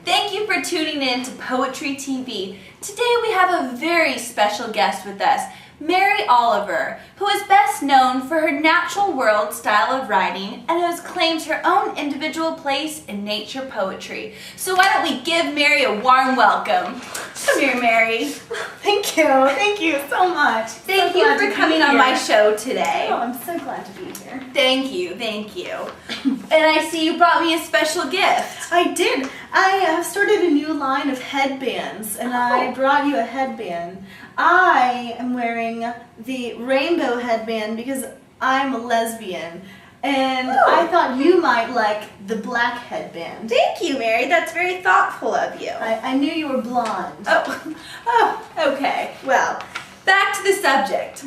Thank you for tuning in to Poetry TV. Today we have a very special guest with us, Mary Oliver, who is best known for her natural world style of writing and has claimed her own individual place in nature poetry. So why don't we give Mary a warm welcome. Come here, Mary. Thank you so much. Thank you for coming on my show today. Oh, I'm so glad to be here. Thank you. And I see you brought me a special gift. I did. I started a new line of headbands, and I brought you a headband. I am wearing the rainbow headband because I'm a lesbian, and I thought you might like the black headband. Thank you, Mary. That's very thoughtful of you. I knew you were blonde. Oh, okay. Well, back to the subject.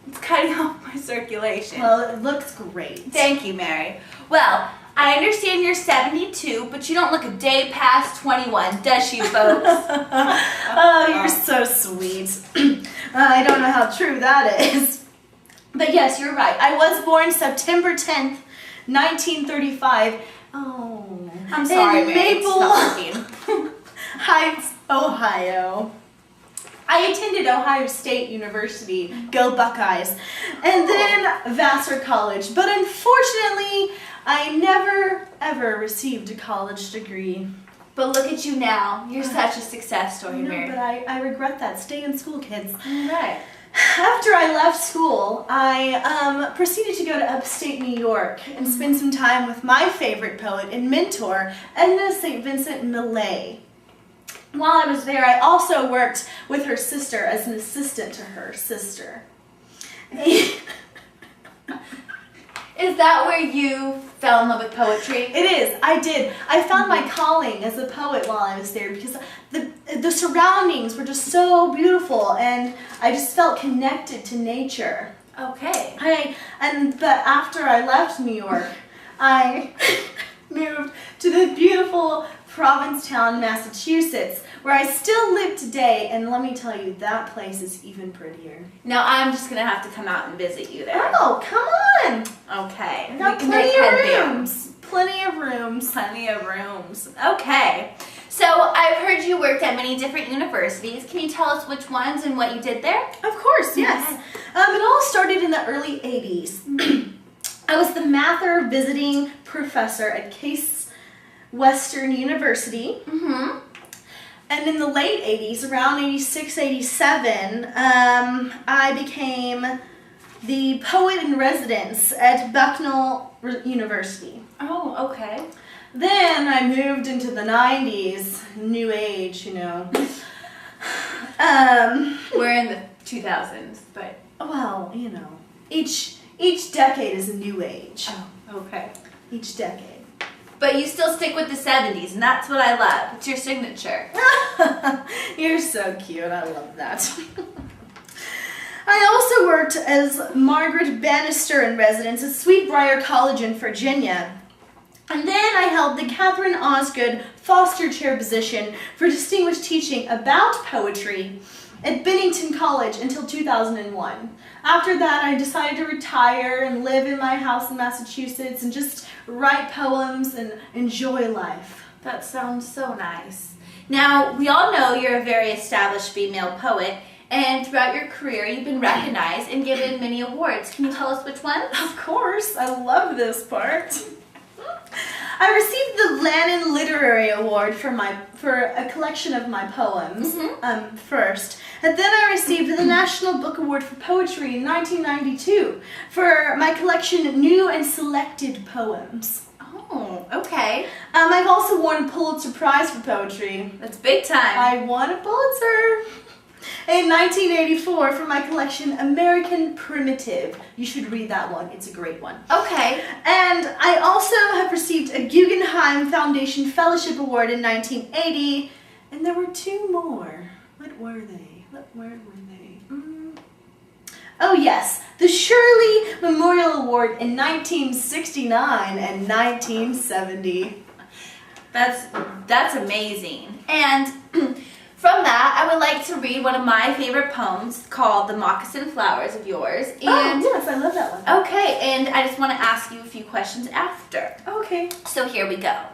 It's cutting off my circulation. Well, it looks great. Thank you, Mary. Well, I understand you're 72, but you don't look a day past 21, does she, folks? Oh, you're so sweet. I don't know how true that is. But yes, you're right. I was born September 10th, 1935. Oh. I'm sorry, in Mary. It's Maple not working. Heights, Ohio. I attended Ohio State University, go Buckeyes, and then Vassar College. But unfortunately, I never, ever received a college degree. But look at you now. You're such a success story, No, Mary. but I regret that. Stay in school, kids. All right. After I left school, I proceeded to go to upstate New York and spend some time with my favorite poet and mentor, Edna St. Vincent Millay. While I was there, I also worked with her sister as an assistant to her sister. Is that where you fell in love with poetry? It is. I did. I found my calling as a poet while I was there because the surroundings were just so beautiful, and I just felt connected to nature. Okay. But after I left New York, I moved to the beautiful Provincetown, Massachusetts, where I still live today, and let me tell you, that place is even prettier. Now I'm just gonna have to come out and visit you there. Oh, come on! Okay. I got We can make headbands. Plenty of rooms. Plenty of rooms. Okay. So I've heard you worked at many different universities. Can you tell us which ones and what you did there? Of course, yes. It all started in the early 80s. I was the Mather visiting professor at Case Western University. Mm-hmm. And in the late 80s, around 86, 87, I became the poet in residence at Bucknell University. Oh, okay. Then I moved into the 90s, new age, you know. We're in the 2000s, but... Well, you know, each decade is a new age. Oh, okay. Each decade. But you still stick with the 70s, and that's what I love. It's your signature. You're so cute. I love that. I also worked as Margaret Bannister in residence at Sweetbriar College in Virginia. And then I held the Catherine Osgood Foster Chair position for distinguished teaching about poetry at Bennington College until 2001. After that, I decided to retire and live in my house in Massachusetts and just write poems and enjoy life. That sounds so nice. Now, we all know you're a very established female poet, and throughout your career, you've been recognized and given many awards. Can you tell us which ones? Of course, I love this part. I received the Lannan Literary Award for a collection of my poems first, and then I received the National Book Award for Poetry in 1992 for my collection New and Selected Poems. Oh, okay. I've also won a Pulitzer Prize for poetry. That's big time. I won a Pulitzer in 1984 for my collection American Primitive. You should read that one. It's a great one. Okay. And I also have received a Guggenheim Foundation Fellowship Award in 1980. And there were two more. What were they? Oh yes, the Shirley Memorial Award in 1969 and 1970. That's amazing. And from that, I would like to read one of my favorite poems called The Moccasin Flowers of yours. And yes, I love that one. Okay, and I just want to ask you a few questions after. Okay. So here we go.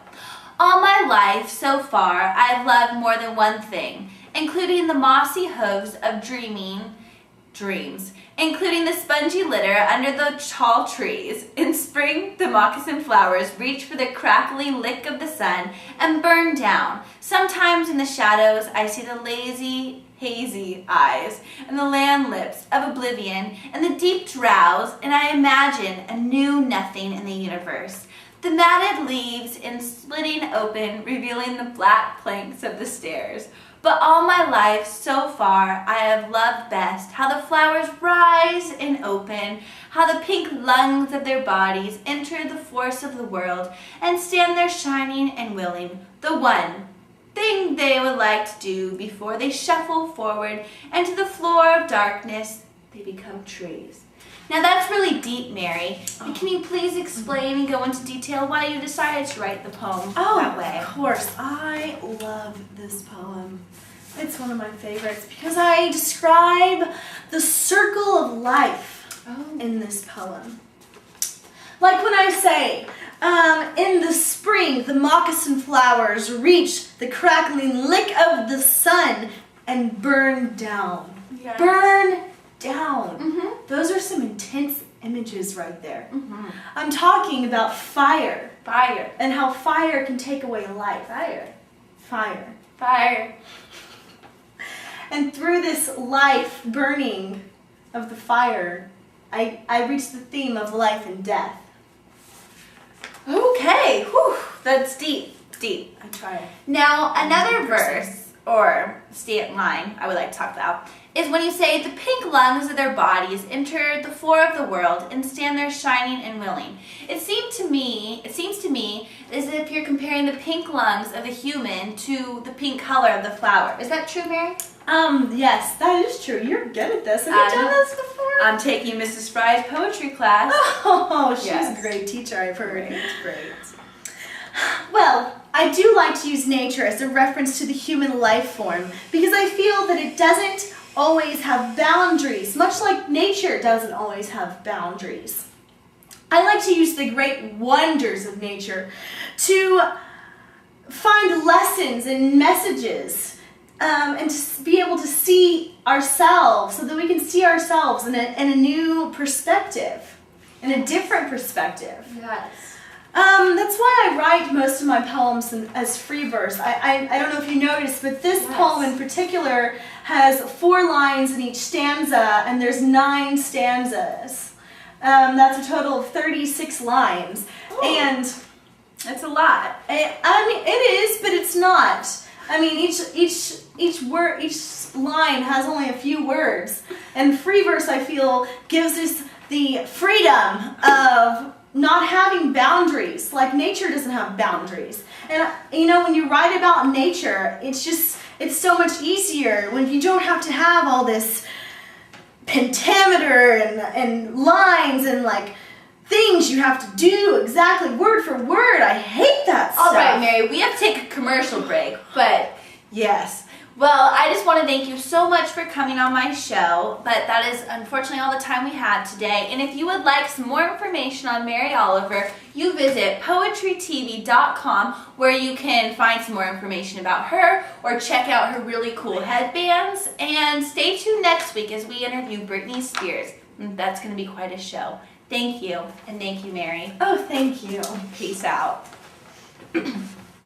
All my life so far, I've loved more than one thing, including the mossy hooves of dreams, including the spongy litter under the tall trees. In spring, the moccasin flowers reach for the crackling lick of the sun and burn down. Sometimes in the shadows, I see the lazy, hazy eyes and the land lips of oblivion and the deep drowse, and I imagine a new nothing in the universe. The matted leaves in splitting open, revealing the black planks of the stairs. But all my life so far I have loved best how the flowers rise and open, how the pink lungs of their bodies enter the force of the world and stand there shining and willing, the one thing they would like to do before they shuffle forward and to the floor of darkness they become trees. Now that's really deep, Mary. Can you please explain and go into detail why you decided to write the poem that way? Of course. I love this poem. It's one of my favorites because I describe the circle of life in this poem. Like when I say, in the spring, the moccasin flowers reach the crackling lick of the sun and burn down. Yes. Burn down. Mm-hmm. Those are some intense images right there. Mm-hmm. I'm talking about fire. Fire. And how fire can take away life. Fire. Fire. Fire. And through this life burning of the fire, I reach the theme of life and death. Okay. Whew. That's deep. Deep. I try. Now, another verse, or line I would like to talk about, is when you say the pink lungs of their bodies enter the floor of the world and stand there shining and willing. It seems to me as if you're comparing the pink lungs of a human to the pink color of the flower. Is that true, Mary? Yes, that is true. You're good at this. Have you done this before? I'm taking Mrs. Fry's poetry class. Oh, she's Yes. a great teacher, I've heard. Great. Well, I do like to use nature as a reference to the human life form because I feel that it doesn't always have boundaries, much like nature doesn't always have boundaries. I like to use the great wonders of nature to find lessons and messages and to be able to see ourselves so that we can see ourselves in a new perspective, in a different perspective. Yes. That's why I write most of my poems as free verse. I don't know if you noticed, but this poem in particular has 4 lines in each stanza, and there's 9 stanzas. That's a total of 36 lines. Ooh. And That's a lot. I mean, it is, but it's not. I mean, each line has only a few words, and free verse, I feel, gives us the freedom of not having boundaries. Like nature doesn't have boundaries. And you know, when you write about nature, it's so much easier when you don't have to have all this pentameter and lines and like things you have to do exactly word for word. I hate that stuff. All right, Mary, we have to take a commercial break, but yes. Well, I just want to thank you so much for coming on my show, but that is unfortunately all the time we had today. And if you would like some more information on Mary Oliver, you visit poetrytv.com where you can find some more information about her or check out her really cool headbands. And stay tuned next week as we interview Britney Spears. That's going to be quite a show. Thank you, and thank you, Mary. Oh, thank you. Peace out.